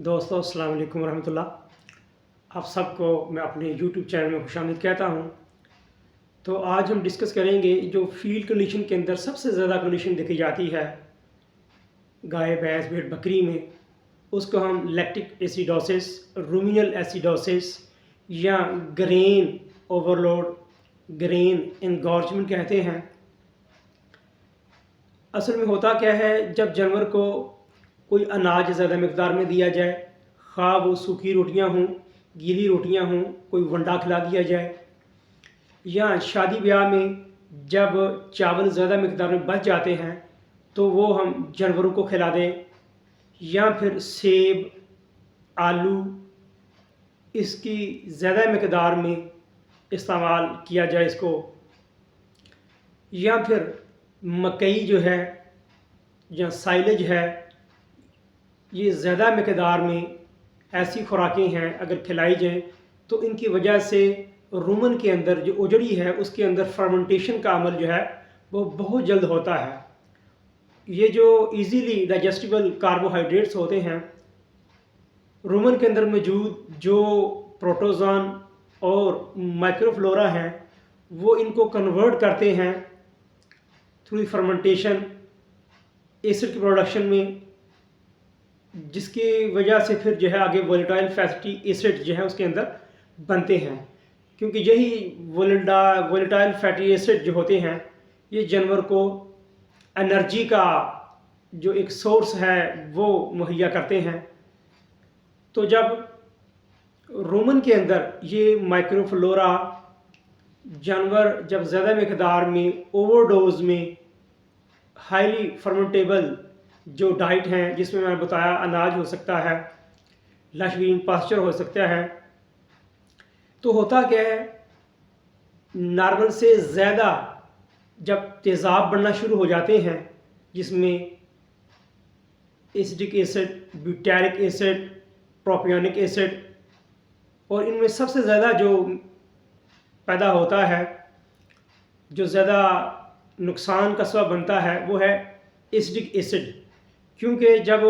दोस्तों अस्सलाम वालेकुम रहमतुल्लाह। आप सबको मैं अपने यूट्यूब चैनल में खुशामदीद कहता हूँ। तो आज हम डिस्कस करेंगे जो फील्ड कंडीशन के अंदर सबसे ज़्यादा कंडीशन देखी जाती है गाय भैंस भेड़ बकरी में, उसको हम लैक्टिक एसिडोसिस, रूमिनल एसिडोसिस या ग्रेन ओवरलोड, ग्रेन एनगॉर्जमेंट कहते हैं। असल में होता क्या है, जब जानवर को कोई अनाज ज़्यादा मकदार में दिया जाए, खा वो सूखी रोटियां हों, गीली रोटियां हों, कोई वंडा खिला दिया जाए, या शादी ब्याह में जब चावल ज़्यादा मकदार में बच जाते हैं तो वो हम जानवरों को खिला दें, या फिर सेब, आलू इसकी ज़्यादा मकदार में इस्तेमाल किया जाए इसको, या फिर मकई जो है या साइलेज है, ये ज़्यादा मकदार में ऐसी खुराकें हैं अगर खिलाई जाएँ तो इनकी वजह से रूमन के अंदर जो उजड़ी है उसके अंदर फर्मेंटेशन का अमल जो है वो बहुत जल्द होता है। ये जो इजीली डाइजेस्टिबल कार्बोहाइड्रेट्स होते हैं, रूमन के अंदर मौजूद जो प्रोटोजोन और माइक्रोफ्लोरा हैं वो इनको कन्वर्ट करते हैं थ्रू फर्मेंटेशन एसिड की प्रोडक्शन में, जिसकी वजह से फिर जो है आगे वोलेटाइल फैटी एसिड जो है उसके अंदर बनते हैं। क्योंकि यही वोलेटाइल फैटी एसिड जो होते हैं ये जानवर को एनर्जी का जो एक सोर्स है वो मुहैया करते हैं। तो जब रूमन के अंदर ये माइक्रोफ्लोरा जानवर जब ज़्यादा मकदार में ओवरडोज में हाईली फर्मेंटेबल जो डाइट हैं, जिसमें मैंने बताया अनाज हो सकता है, लश ग्रीन पास्चर हो सकता है, तो होता क्या है, नॉर्मल से ज़्यादा जब तेज़ाब बनना शुरू हो जाते हैं जिसमें acetic acid, butyric acid, propionic acid, और इनमें सबसे ज़्यादा जो पैदा होता है, जो ज़्यादा नुकसान का सबब बनता है वो है एसिटिक एसिड। क्योंकि जब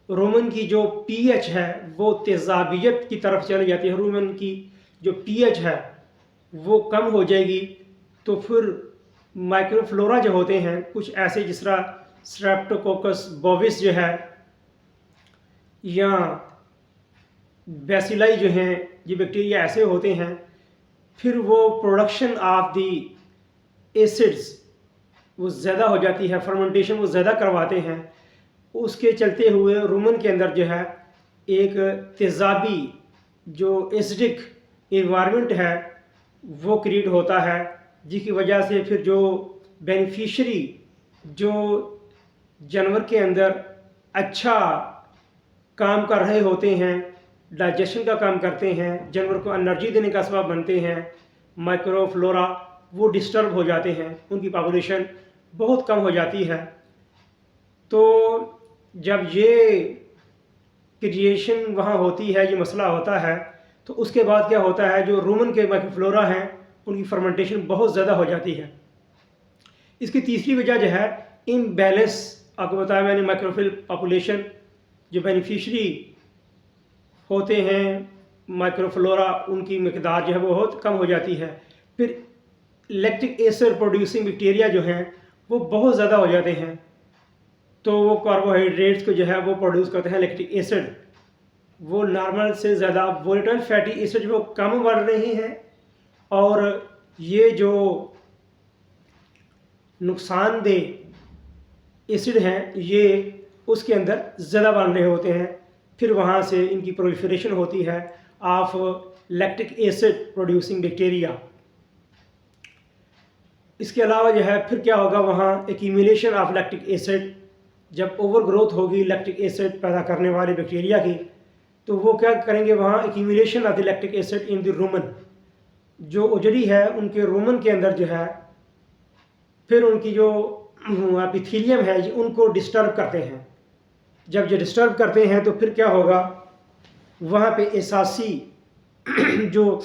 रूमन की जो पीएच है वो तेज़ाबियत की तरफ चली जाती है, रूमन की जो पीएच है वो कम हो जाएगी, तो फिर माइक्रोफ्लोरा जो होते हैं कुछ ऐसे जिस तरह स्ट्रेप्टोकोकस बोविस जो है या बैसिलाई जो हैं, ये बैक्टीरिया ऐसे होते हैं, फिर वो प्रोडक्शन ऑफ दी एसिड्स वो ज़्यादा हो जाती है, फर्मेंटेशन वो ज़्यादा करवाते हैं। उसके चलते हुए रूमन के अंदर जो है एक तेज़ाबी जो एसिडिक एनवायरनमेंट है वो क्रिएट होता है, जिसकी वजह से फिर जो बेनिफिशरी जो जानवर के अंदर अच्छा काम कर रहे होते हैं, डाइजेशन का काम करते हैं, जानवर को एनर्जी देने का सबब बनते हैं, माइक्रोफ्लोरा वो डिस्टर्ब हो जाते हैं, उनकी पॉपुलेशन बहुत कम हो जाती है। तो जब ये क्रिएशन वहाँ होती है, ये मसला होता है, तो उसके बाद क्या होता है, जो रूमन के माइक्रोफ्लोरा हैं उनकी फर्मेंटेशन बहुत ज़्यादा हो जाती है। इसकी तीसरी वजह जो है इम्बैलेंस, आपको बताया मैंने, माइक्रोफिल पॉपुलेशन जो बेनिफिशरी होते हैं माइक्रोफ्लोरा उनकी मकदार जो है वो बहुत कम हो जाती है। फिर लैक्टिक एसिड प्रोड्यूसिंग बैक्टीरिया जो हैं वो बहुत ज़्यादा हो जाते हैं, तो वो कार्बोहाइड्रेट्स को जो है वो प्रोड्यूस करते हैं लैक्टिक एसिड, वो नॉर्मल से ज़्यादा वोलेटाइल फैटी एसिड वो कम बढ़ रहे हैं, और ये जो नुकसानदेह एसिड हैं ये उसके अंदर ज़्यादा बन रहे होते हैं। फिर वहाँ से इनकी प्रोलिफरेशन होती है of lactic acid producing bacteria. इसके अलावा जो है फिर क्या होगा, वहाँ एक्यूमुलेशन ऑफ लैक्टिक एसिड, जब ओवर ग्रोथ होगी लैक्टिक एसिड पैदा करने वाले बैक्टीरिया की, तो वो क्या करेंगे, वहाँ accumulation of the lactic acid in the Roman, जो उजड़ी है उनके रूमन के अंदर जो है, फिर उनकी जो एपिथेलियम है ये उनको डिस्टर्ब करते हैं। जब ये डिस्टर्ब करते हैं तो फिर क्या होगा, वहाँ पे एसासी जो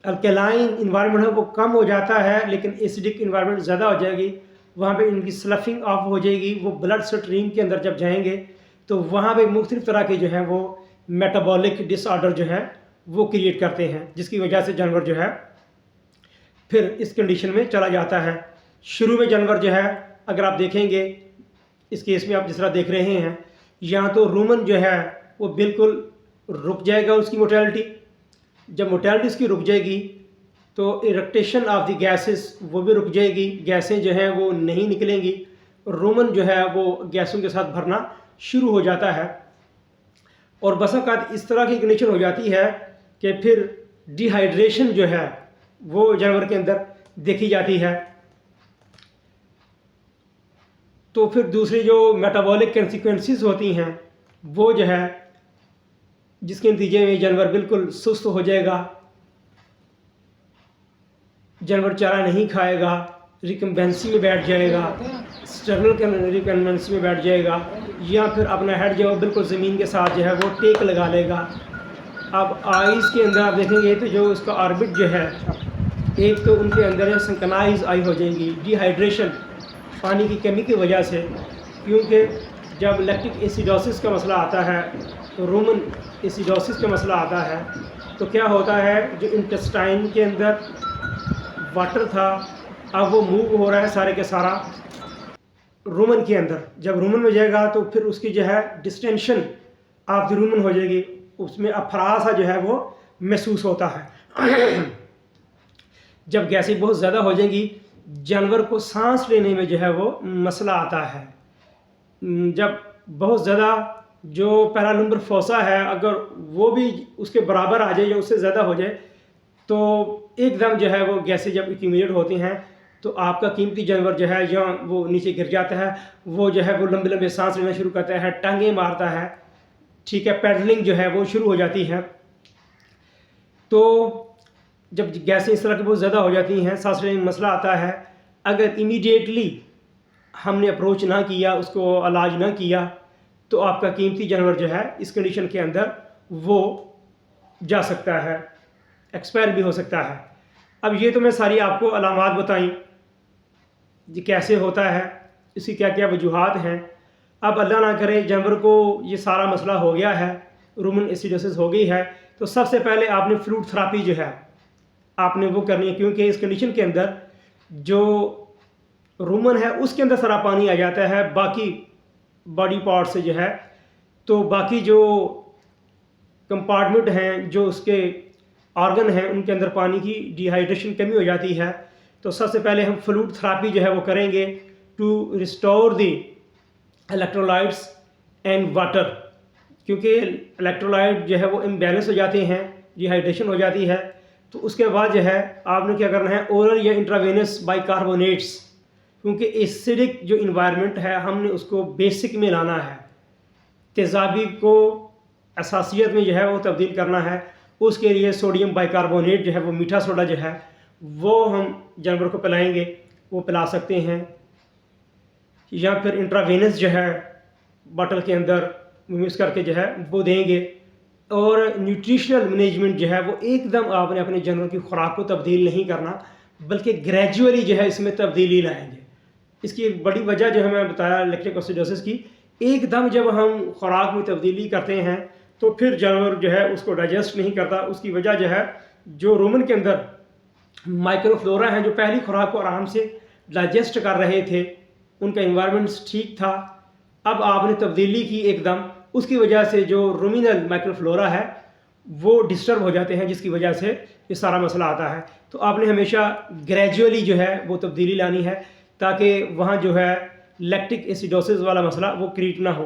अल्कलाइन इन्वायरमेंट है वो कम हो जाता है, लेकिन एसिडिक इन्वायरमेंट ज़्यादा हो जाएगी, वहाँ पे इनकी स्लफिंग ऑफ हो जाएगी, वो ब्लड स्ट्रीम के अंदर जब जाएंगे तो वहाँ पे मुख्तलिफ़ तरह के जो है वो मेटाबॉलिक डिसऑर्डर जो है वो क्रिएट करते हैं, जिसकी वजह से जानवर जो है फिर इस कंडीशन में चला जाता है। शुरू में जानवर जो है, अगर आप देखेंगे इस केस में आप जिस तरह देख रहे हैं, यहाँ तो रूमन जो है वो बिल्कुल रुक जाएगा उसकी मोर्टेलिटी। जब मोर्टेलिटी उसकी रुक जाएगी तो इरेक्टेशन ऑफ द गैसेस वो भी रुक जाएगी, गैसें जो हैं वो नहीं निकलेंगी, रूमन जो है वो गैसों के साथ भरना शुरू हो जाता है। और बस औक़ात इस तरह की कंडीशन हो जाती है कि फिर डिहाइड्रेशन जो है वो जानवर के अंदर देखी जाती है। तो फिर दूसरी जो मेटाबॉलिक कंसिक्वेंसेस होती हैं वो जो है, जिसके नतीजे में जानवर बिल्कुल सुस्त हो जाएगा, जानवर चारा नहीं खाएगा, रिकम्बेंसी में बैठ जाएगा, स्टर्नल रिकम्बेंसी में बैठ जाएगा, या फिर अपना हेड जो है बिल्कुल ज़मीन के साथ जो है वो टेक लगा लेगा। अब आइज़ के अंदर आप देखेंगे तो जो उसका ऑर्बिट जो है, एक तो उनके अंदर सिंक्रोनाइज आई हो जाएगी, डिहाइड्रेशन पानी की कमी की वजह से, क्योंकि जब लैक्टिक एसिडोसिस का मसला आता है तो रूमन एसिडोसिस का मसला आता है, तो क्या होता है जो इंटेस्टाइन के अंदर वाटर था अब वो मूव हो रहा है सारे के सारा रूमन के अंदर। जब रूमन में जाएगा तो फिर उसकी जो है डिस्टेंशन ऑफ द रूमन हो जाएगी, उसमें अफरासा जो है वो महसूस होता है। जब गैसें बहुत ज़्यादा हो जाएंगी, जानवर को सांस लेने में जो है वो मसला आता है। जब बहुत ज़्यादा जो पैरालुम्बर फोसा है अगर वो भी उसके बराबर आ जाए या उससे ज़्यादा हो जाए तो एकदम जो है वो गैसें जब एक्यूमुलेट होती हैं तो आपका कीमती जानवर जो है या वो नीचे गिर जाता है, वो जो है वो लंबे लंबे सांस लेना शुरू करता है, टांगें मारता है, ठीक है, पैडलिंग जो है वो शुरू हो जाती है। तो जब गैसें इस तरह की बहुत ज़्यादा हो जाती हैं, सांस लेने में मसला आता है, अगर इमीडिएटली हमने अप्रोच ना किया, उसको इलाज ना किया, तो आपका कीमती जानवर जो है इस कंडीशन के अंदर वो जा सकता है, एक्सपायर भी हो सकता है। अब ये तो मैं सारी आपको अलामात बताई ये कैसे होता है, इसकी क्या क्या वजूहात हैं। अब अल्लाह ना करे जानवर को ये सारा मसला हो गया है, रूमन एसिडोसिस हो गई है, तो सबसे पहले आपने फ्लूइड थेरेपी जो है आपने वो करनी है, क्योंकि इस कंडीशन के अंदर जो रूमन है उसके अंदर सारा पानी आ जाता है बाकी बॉडी पार्ट से जो है, तो बाकी जो कंपार्टमेंट हैं, जो उसके ऑर्गन हैं, उनके अंदर पानी की डिहाइड्रेशन कमी हो जाती है। तो सबसे पहले हम फ्लूइड थेरेपी जो है वो करेंगे to restore the electrolytes and water, क्योंकि इलेक्ट्रोलाइट जो है वो इम्बैलेंस हो जाते हैं, डिहाइड्रेशन हो जाती है। तो उसके बाद जो है आपने क्या करना है, ओरल या इंट्रावेनस बाइकार्बोनेट्स, क्योंकि एसिडिक जो इन्वायरमेंट है हमने उसको बेसिक में लाना है, तेज़ाबी को असासियत में जो है वो तब्दील करना है। उसके लिए सोडियम बाइकार्बोनेट जो है वो मीठा सोडा जो है वो हम जानवर को पिलाएंगे, वो पिला सकते हैं, या फिर इंट्रावेनस जो है बॉटल के अंदर मिक्स करके जो है वो देंगे। और न्यूट्रिशनल मैनेजमेंट जो है वो एकदम आपने अपने जानवर की खुराक को तब्दील नहीं करना, बल्कि ग्रेजुअली जो है इसमें तब्दीली लाएंगे। इसकी एक बड़ी वजह जो है मैं बताया लैक्टिक एसिडोसिस की, एकदम जब हम खुराक में तब्दीली करते हैं तो फिर जानवर जो है उसको डाइजेस्ट नहीं करता। उसकी वजह जो है जो रूमन के अंदर माइक्रोफ्लोरा हैं जो पहली खुराक को आराम से डाइजेस्ट कर रहे थे, उनका इन्वायरमेंट ठीक था, अब आपने तब्दीली की एकदम, उसकी वजह से जो रूमिनल माइक्रोफ्लोरा है वो डिस्टर्ब हो जाते हैं, जिसकी वजह से ये सारा मसला आता है। तो आपने हमेशा ग्रेजुअली जो है वो तब्दीली लानी है ताकि वहाँ जो है लैक्टिक एसिडोसिस वाला मसला वो क्रिएट ना हो।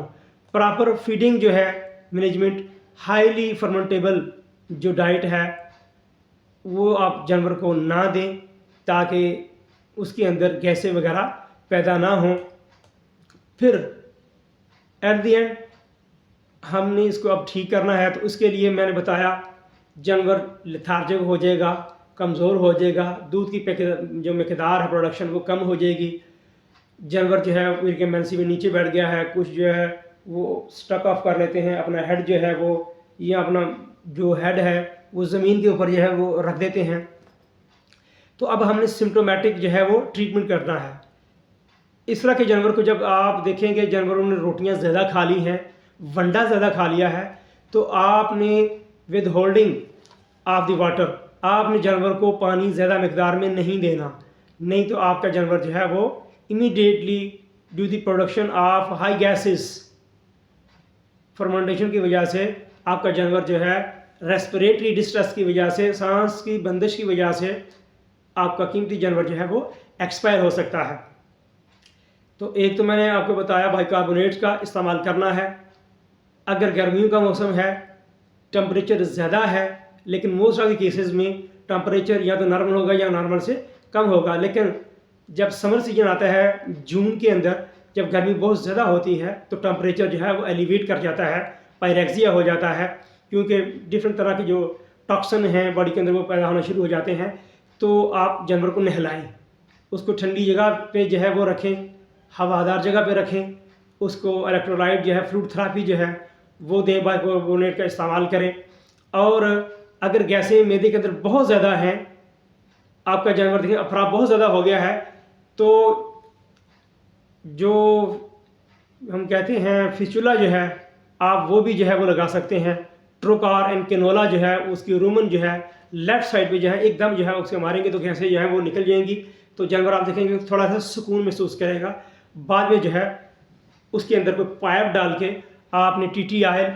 प्रॉपर फीडिंग जो है मैनेजमेंट, हाईली फर्मेंटेबल जो डाइट है वो आप जानवर को ना दें ताकि उसके अंदर गैसें वगैरह पैदा ना हों। फिर एट द एंड हमने इसको अब ठीक करना है, तो उसके लिए मैंने बताया जानवर लेथार्जिक हो जाएगा, कमज़ोर हो जाएगा, दूध की जो मकदार है प्रोडक्शन वो कम हो जाएगी, जानवर जो है रिकम्बेंसी में नीचे बैठ गया है, कुछ जो है वो स्टक ऑफ कर लेते हैं, अपना हेड जो है वो या अपना जो हेड है वो ज़मीन के ऊपर जो है वो रख देते हैं। तो अब हमने सिम्टोमेटिक जो है वो ट्रीटमेंट करना है। इस तरह के जानवर को जब आप देखेंगे जानवरों ने रोटियां ज़्यादा खा ली हैं, वंडा ज़्यादा खा लिया है, तो आपने with holding of the water आपने जानवर को पानी ज़्यादा मकदार में नहीं देना, नहीं तो आपका जानवर जो है वो immediately due the production of high gases fermentation की वजह से आपका जानवर जो है रेस्पिरेटरी डिस्ट्रेस की वजह से, सांस की बंदिश की वजह से आपका कीमती जानवर जो है वो एक्सपायर हो सकता है। तो एक तो मैंने आपको बताया बाइकार्बोनेट्स का इस्तेमाल करना है। अगर गर्मियों का मौसम है, टम्परेचर ज़्यादा है, लेकिन मोस्ट ऑफ द केसेस में टम्परेचर या तो नॉर्मल होगा या नॉर्मल से कम होगा, लेकिन जब समर सीजन आता है जून के अंदर, जब गर्मी बहुत ज़्यादा होती है तो टम्परेचर जो है वो एलिवेट कर जाता है, पायरेक्सिया हो जाता है, क्योंकि डिफरेंट तरह के जो टॉक्सिन हैं बॉडी के अंदर वो पैदा होना शुरू हो जाते हैं। तो आप जानवर को नहलाएं, उसको ठंडी जगह पे जो है वो रखें, हवादार जगह पे रखें, उसको इलेक्ट्रोलाइट जो है, फ्लूइड थेरेपी जो है वो दें, बाइकार्बोनेट का इस्तेमाल करें। और अगर गैसें मैदे के अंदर बहुत ज़्यादा हैं, आपका जानवर देखिए अफरा बहुत ज़्यादा हो गया है, तो जो हम कहते हैं फिस्टुला जो है आप वो भी जो है वो लगा सकते हैं। ट्रोकार एंड केनोला जो है उसकी रूमन जो है लेफ्ट साइड पे जो है एकदम जो है उसके मारेंगे तो गैसें जो है वो निकल जाएंगी, तो जानवर आप देखेंगे थोड़ा सा सुकून महसूस करेगा। बाद में जो है उसके अंदर कोई पाइप डाल के आपने टीटी ऑयल,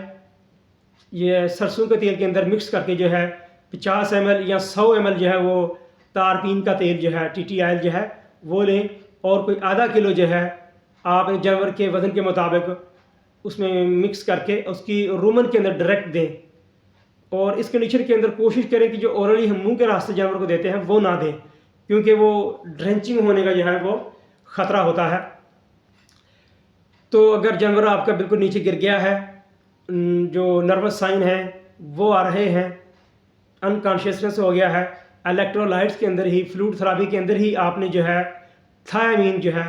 ये सरसों के तेल के अंदर मिक्स करके जो है 50 ml या 100 ml जो है वो तारपीन का तेल जो है, टीटी ऑयल जो है वो लें, और कोई आधा किलो जो है आप जानवर के वज़न के मुताबिक उसमें मिक्स करके उसकी रूमन के अंदर डायरेक्ट दें। और इस कंडीशन के अंदर कोशिश करें कि जो ओरली हम मुंह के रास्ते जानवर को देते हैं वो ना दें, क्योंकि वो ड्रेंचिंग होने का जो है वो ख़तरा होता है। तो अगर जानवर आपका बिल्कुल नीचे गिर गया है, जो नर्वस साइन है वो आ रहे हैं, अनकॉन्शियसनेस हो गया है, इलेक्ट्रोलाइट्स के अंदर ही, फ्लूइड थेरेपी के अंदर ही आपने जो है थायामीन जो है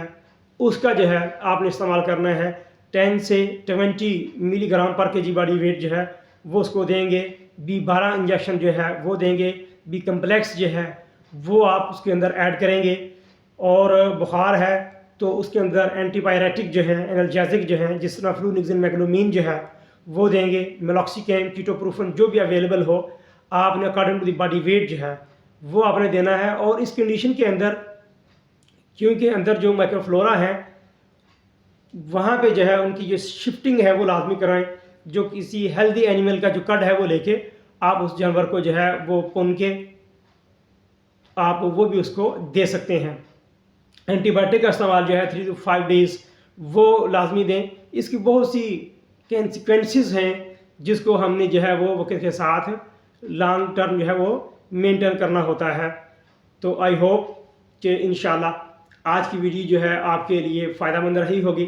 उसका जो है आपने इस्तेमाल करना है। 10 से 20 मिलीग्राम पर केजी बॉडी वेट जो है वो उसको देंगे। B12 इंजेक्शन जो है वो देंगे। बी कम्प्लेक्स जो है वो आप उसके अंदर ऐड करेंगे। और बुखार है तो उसके अंदर एंटीपायरेटिक जो है, एनाल्जेसिक जो है, जिस तरह फ्लूनिक्सिन मैग्नोमीन जो है वो देंगे। मेलॉक्सिकैम, कीटोप्रोफन जो भी अवेलेबल हो आपने according to the body weight जो है वो आपने देना है। और इस कंडीशन के अंदर क्योंकि अंदर जो माइक्रोफ्लोरा है वहाँ पे जो है उनकी जो शिफ्टिंग है वो लाजमी कराएं। जो किसी हेल्दी एनिमल का जो कड है वो लेके आप उस जानवर को जो है वो पुन के आप वो भी उसको दे सकते हैं। एंटीबायोटिक का इस्तेमाल जो है 3 to 5 डेज़ वो लाजमी दें। इसकी बहुत सी कंसिक्वेंसेस हैं जिसको हमने जो है वो वक्त के साथ लॉन्ग टर्म जो है वो मेंटेन करना होता है। तो आई होप कि इंशाल्लाह आज की वीडियो जो है आपके लिए फ़ायदेमंद रही होगी।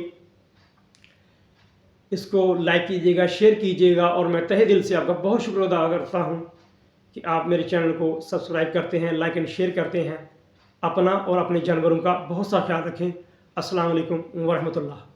इसको लाइक कीजिएगा, शेयर कीजिएगा, और मैं तहे दिल से आपका बहुत शुक्र अदा करता हूँ कि आप मेरे चैनल को सब्सक्राइब करते हैं, लाइक एंड शेयर करते हैं। अपना और अपने जानवरों का बहुत सा ख्याल रखें। अस्सलाम वालेकुम व रहमतुल्लाह।